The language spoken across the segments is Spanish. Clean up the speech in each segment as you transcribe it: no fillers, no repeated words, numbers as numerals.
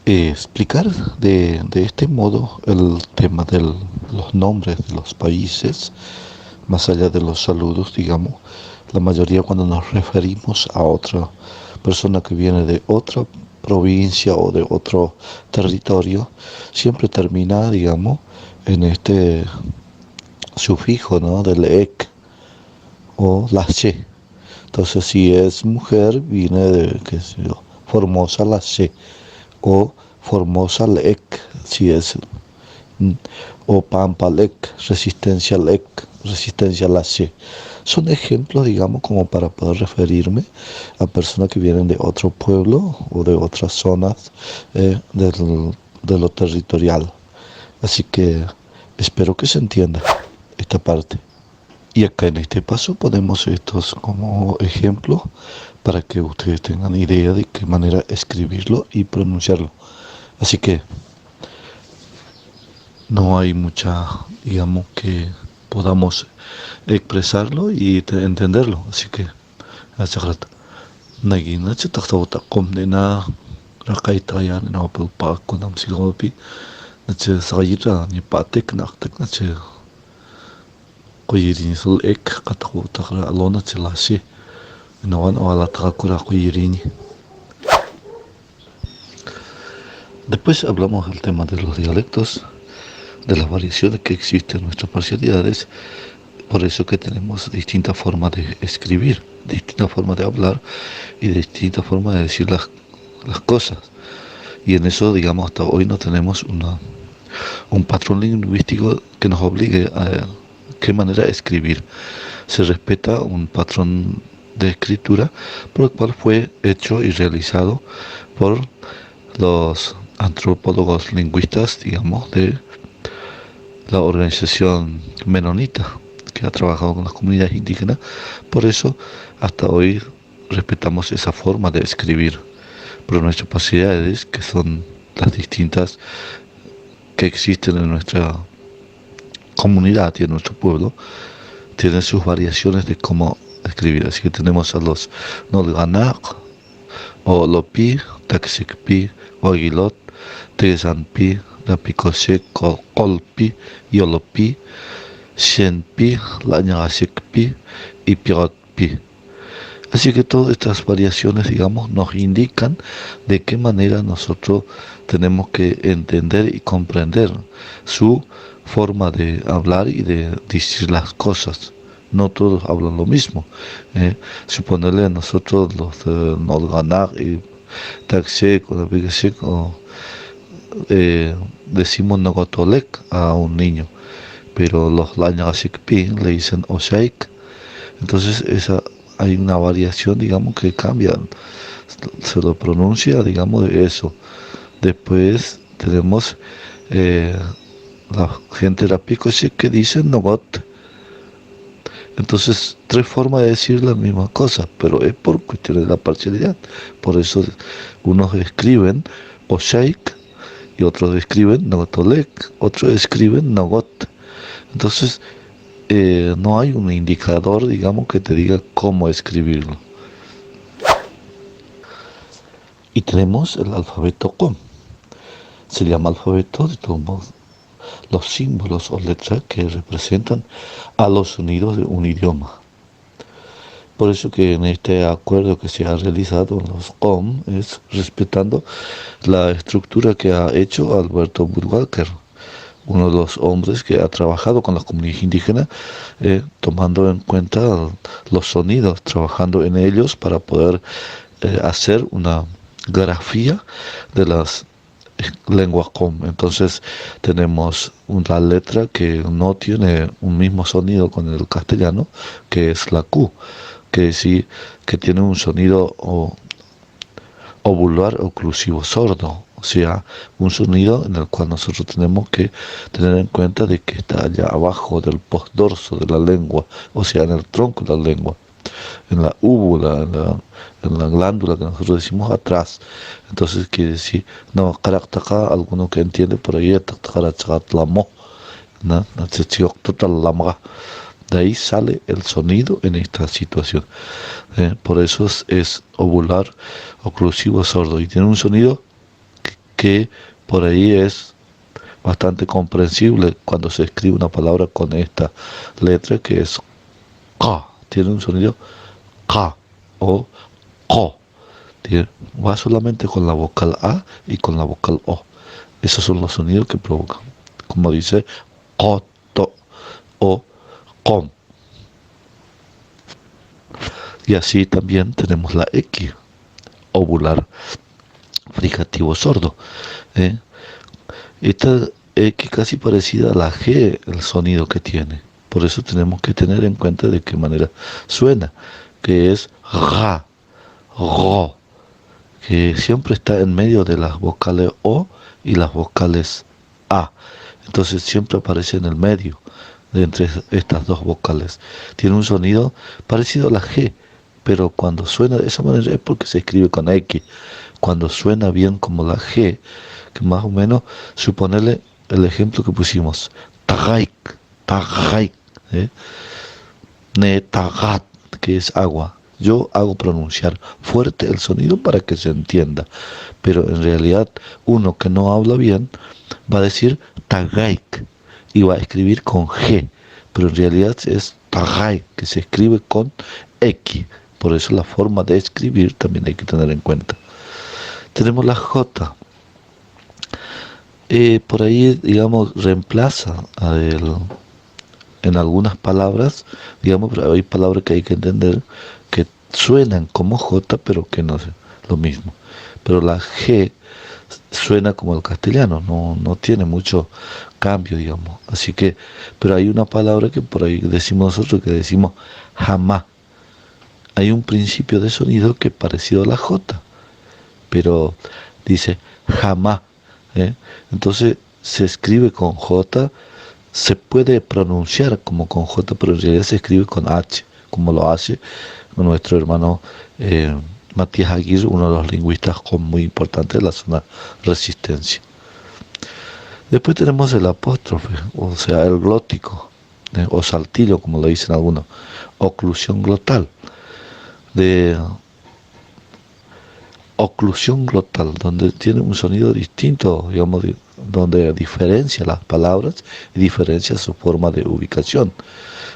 Explicar de este modo el tema de los nombres de los países, más allá de los saludos, digamos, la mayoría cuando nos referimos a otra persona que viene de otra provincia o de otro territorio, siempre termina, digamos, en este sufijo, ¿no? Del ek o la she. Entonces, si es mujer, viene de, qué sé yo, Formosa la she o Formosa Lek, si es, o Pampa Lek, Resistencia Lek, Resistencia Lache. Son ejemplos, digamos, como para poder referirme a personas que vienen de otro pueblo o de otras zonas de lo territorial. Así que espero que se entienda esta parte. Y acá en este paso ponemos estos como ejemplos para que ustedes tengan idea de qué manera escribirlo y pronunciarlo. Así que no hay mucha, digamos, que podamos expresarlo y entenderlo. Así que, hace rato. Nagina chitakta komnena rakaita ya na pa kunam sigopi nache sayira ni patek naktek nache koyirin sul ek kataku takra alona chelashi nawan wala takakura koyirini. Después hablamos del tema de los dialectos, de las variaciones que existen en nuestras parcialidades, por eso que tenemos distintas formas de escribir, distintas formas de hablar y distintas formas de decir las cosas. Y en eso, digamos, hasta hoy no tenemos un patrón lingüístico que nos obligue a qué manera escribir. Se respeta un patrón de escritura por el cual fue hecho y realizado por los antropólogos lingüistas, digamos, de la organización menonita que ha trabajado con las comunidades indígenas. Por eso, hasta hoy respetamos esa forma de escribir. Pero nuestras posibilidades, que son las distintas que existen en nuestra comunidad y en nuestro pueblo, tienen sus variaciones de cómo escribir. Así que tenemos a los Nolganak, o Lopi, Taxicpi, o Aguilot, Tesanpi, Napicosec, Colpi, Yolopi, Shenpi, Lañagasekpi y Pirotpi. Así que todas estas variaciones, digamos, nos indican de qué manera nosotros tenemos que entender y comprender su forma de hablar y de decir las cosas. No todos hablan lo mismo. Suponerle a nosotros los Nolganak y Taxec o Napicosec decimos Nogotolek a un niño, pero los Lañagasekpi le dicen Oshaik. Entonces hay una variación, digamos, que cambia, se lo pronuncia, digamos, de eso. Después tenemos la gente de la Picosec que dice Nogot. Entonces, tres formas de decir la misma cosa, pero es por cuestiones de la parcialidad. Por eso unos escriben Oshaik y otros escriben Nogotolek, otros escriben Nogot. Entonces, no hay un indicador, digamos, que te diga cómo escribirlo. Y tenemos el alfabeto Com. Se llama alfabeto de todos modos los símbolos o letras que representan a los sonidos de un idioma. Por eso que en este acuerdo que se ha realizado en los Com es respetando la estructura que ha hecho Alberto Burwalker, uno de los hombres que ha trabajado con las comunidades indígenas, tomando en cuenta los sonidos, trabajando en ellos para poder hacer una grafía de las lenguas Com. Entonces tenemos una letra que no tiene un mismo sonido con el castellano, que es la Q, que sí, que tiene un sonido ovular oclusivo sordo, o sea, un sonido en el cual nosotros tenemos que tener en cuenta de que está allá abajo del postdorso de la lengua, o sea, en el tronco de la lengua, en la úvula, en la glándula que nosotros decimos atrás. Entonces quiere decir, no, karaktaka, alguno que entiende por ahí, taktakarachatlamo, ¿no? De ahí sale el sonido en esta situación. Por eso es ovular oclusivo sordo y tiene un sonido que por ahí es bastante comprensible cuando se escribe una palabra con esta letra que es K. Tiene un sonido K o Ko. Va solamente con la vocal A y con la vocal O. Esos son los sonidos que provocan. Como dice Koto o Kom. Y así también tenemos la X, ovular frijativo sordo. ¿eh? Esta X casi parecida a la G, el sonido que tiene. Por eso tenemos que tener en cuenta de qué manera suena, que es ra, ro, que siempre está en medio de las vocales O y las vocales A. Entonces siempre aparece en el medio de entre estas dos vocales. Tiene un sonido parecido a la G, pero cuando suena de esa manera es porque se escribe con X. Cuando suena bien como la G, que más o menos, suponerle el ejemplo que pusimos, tagaik, tagaik, ne tagat, que es agua. Yo hago pronunciar fuerte el sonido para que se entienda, pero en realidad uno que no habla bien va a decir tagaik y va a escribir con G, pero en realidad es tagaik, que se escribe con X. Por eso la forma de escribir también hay que tener en cuenta. Tenemos la J. Por ahí, digamos, reemplaza en algunas palabras, digamos, pero hay palabras que hay que entender que suenan como J, pero que no es lo mismo. Pero la G suena como el castellano, no tiene mucho cambio, digamos. Así que, pero hay una palabra que por ahí decimos nosotros, que decimos jamás. Hay un principio de sonido que es parecido a la J, pero dice jamás. Entonces se escribe con J, se puede pronunciar como con J, pero en realidad se escribe con H, como lo hace nuestro hermano Matías Aguirre, uno de los lingüistas muy importantes de la zona Resistencia. Después tenemos el apóstrofe, o sea, el glótico, o saltillo, como lo dicen algunos, oclusión glotal. De oclusión glotal, donde tiene un sonido distinto, digamos, donde diferencia las palabras y diferencia su forma de ubicación.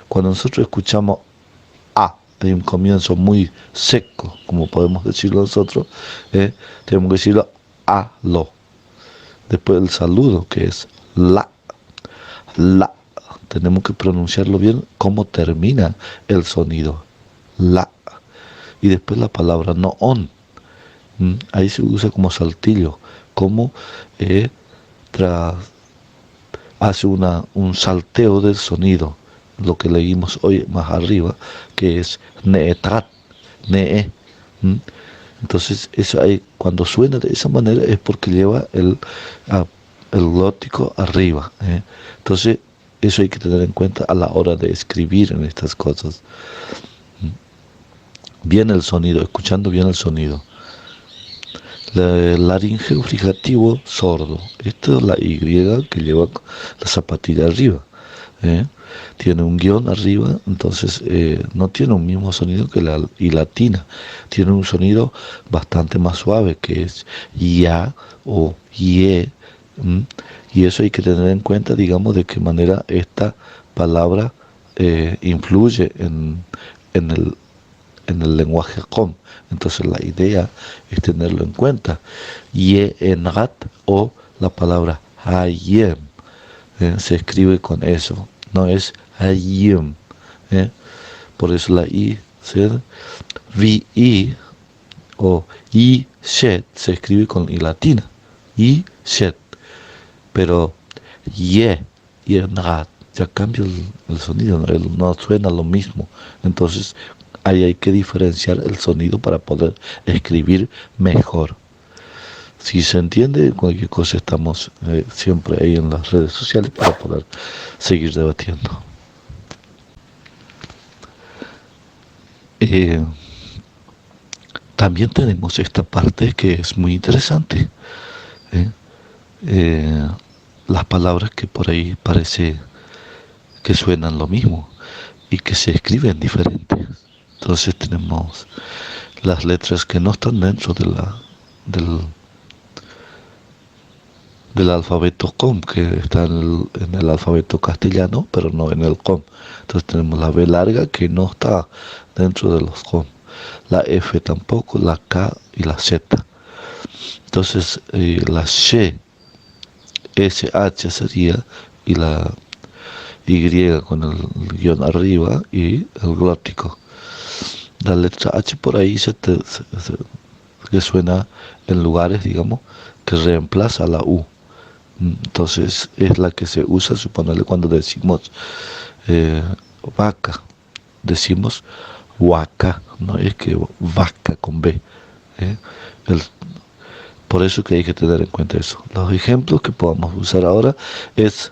Cuando nosotros escuchamos A, hay un comienzo muy seco, como podemos decirlo nosotros, tenemos que decirlo a, lo. Después el saludo, que es la, tenemos que pronunciarlo bien, cómo termina el sonido, la. Y después la palabra no on. Ahí se usa como saltillo, como hace un salteo del sonido, lo que leímos hoy más arriba, que es neetrat, nee. Entonces eso ahí, cuando suena de esa manera es porque lleva el glótico arriba. Entonces eso hay que tener en cuenta a la hora de escribir en estas cosas. Bien el sonido, escuchando bien el sonido. Laringeo frijativo sordo. Esta es la Y que lleva la zapatilla arriba. Tiene un guión arriba, entonces no tiene un mismo sonido que la I latina. Tiene un sonido bastante más suave, que es ya o ye. Y eso hay que tener en cuenta, digamos, de qué manera esta palabra influye en el lenguaje com. Entonces la idea es tenerlo en cuenta. Ye enrat o la palabra hayem se escribe con eso, no es hayem. Por eso la I vi o i shet se escribe con I latina, i shet. Pero ye enrat ya cambia el sonido, no suena lo mismo. Entonces ahí hay que diferenciar el sonido para poder escribir mejor. Si se entiende, cualquier cosa estamos siempre ahí en las redes sociales para poder seguir debatiendo. También tenemos esta parte que es muy interesante. ¿eh? Eh, las palabras que por ahí parece que suenan lo mismo y que se escriben diferentes. Entonces tenemos las letras que no están dentro del alfabeto COM, que está en el alfabeto castellano, pero no en el COM. Entonces tenemos la B larga que no está dentro de los COM, la F tampoco, la K y la Z. Entonces la SH sería, y la Y con el guión arriba y el glótico. La letra H por ahí que suena en lugares, digamos, que reemplaza la U. Entonces es la que se usa, suponerle, cuando decimos vaca, decimos huaca, no es que vaca con B. ¿eh? El, por eso que hay que tener en cuenta eso. Los ejemplos que podamos usar ahora es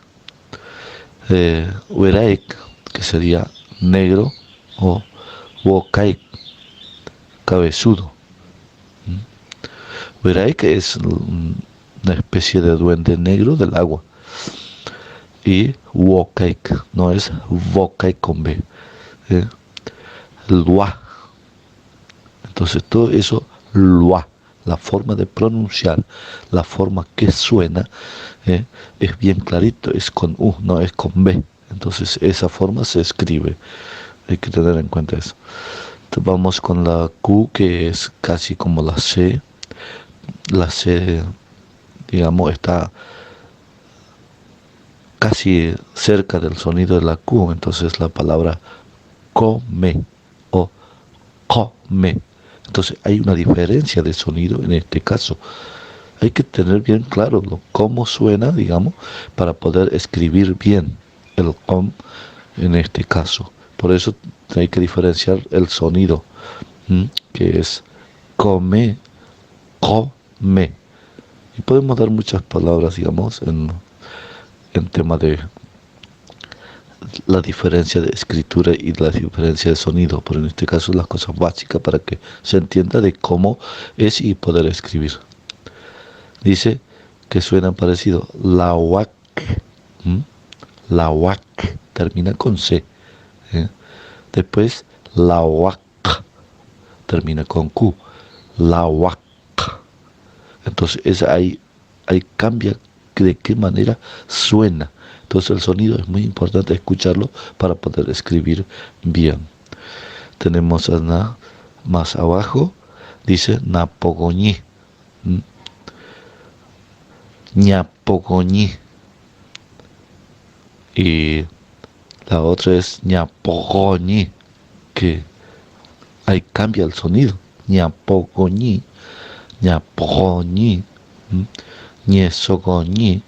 Weraik, que sería negro, o Wokaik, cabezudo. Weraik es una especie de duende negro del agua. Y Wokaik, no es Wokaik con B. Lua. Entonces todo eso, Lua, la forma de pronunciar, la forma que suena, es bien clarito, es con U, no es con B. Entonces esa forma se escribe. Hay que tener en cuenta eso. Entonces vamos con la Q, que es casi como la C. La C, digamos, está casi cerca del sonido de la Q. Entonces la palabra come o come. Entonces hay una diferencia de sonido en este caso. Hay que tener bien claro cómo suena, digamos, para poder escribir bien el com en este caso. Por eso hay que diferenciar el sonido, que es come, come. Y podemos dar muchas palabras, digamos, en tema de la diferencia de escritura y la diferencia de sonido, pero en este caso las cosas básicas para que se entienda de cómo es y poder escribir. Dice que suenan parecido. La UAC, la UAC termina con C. Después la UAC termina con Q. La UAC. Entonces ahí cambia de qué manera suena. Entonces el sonido es muy importante escucharlo para poder escribir bien. Tenemos más abajo, dice Napogoñi. Ñapogoñi. Y la otra es Ñapogoñi, que ahí cambia el sonido. Ñapogoñi, Ñapogoñi, Ñesogoñi,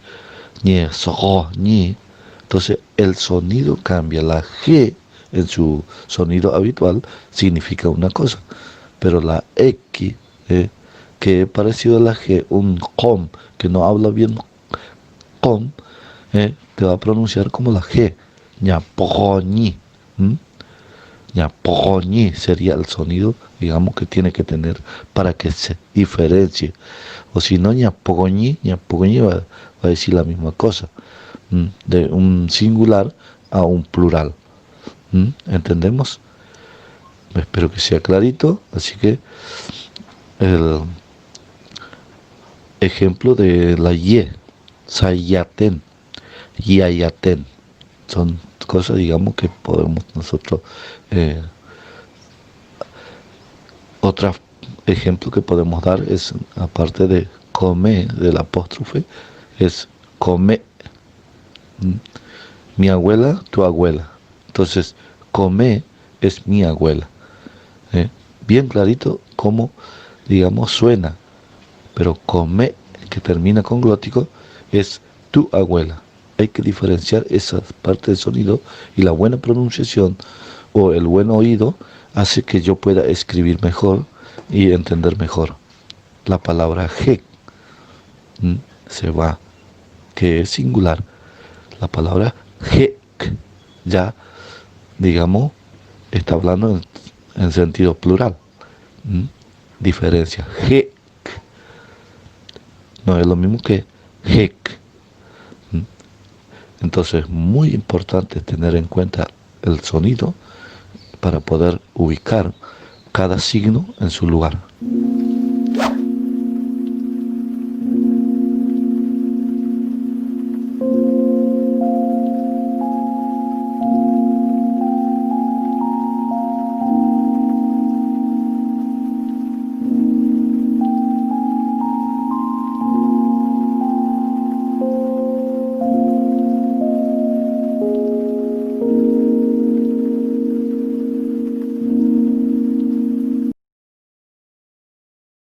Ñesogoñi. Entonces el sonido cambia. La G en su sonido habitual significa una cosa, pero la X, que es parecido a la G, un com, que no habla bien com, te va a pronunciar como la G. Ñapogoñi. Ñapogoñi sería el sonido, digamos, que tiene que tener para que se diferencie. O si no, Ñapogoñi va a decir la misma cosa, de un singular a un plural. ¿Entendemos? Espero que sea clarito. Así que el ejemplo de la Y, Sayaten, Yayaten, son cosas, digamos, que podemos nosotros, otro ejemplo que podemos dar es, aparte de come, del apóstrofe, es come. Mi abuela, tu abuela. Entonces, come es mi abuela. Bien clarito cómo, digamos, suena. Pero come, que termina con glótico, es tu abuela. Hay que diferenciar esa parte del sonido, y la buena pronunciación o el buen oído hace que yo pueda escribir mejor y entender mejor la palabra G. se va, que es singular. La palabra hek ya, digamos, está hablando en sentido plural. Diferencia. Hek no es lo mismo que hek. Entonces, muy importante tener en cuenta el sonido para poder ubicar cada signo en su lugar.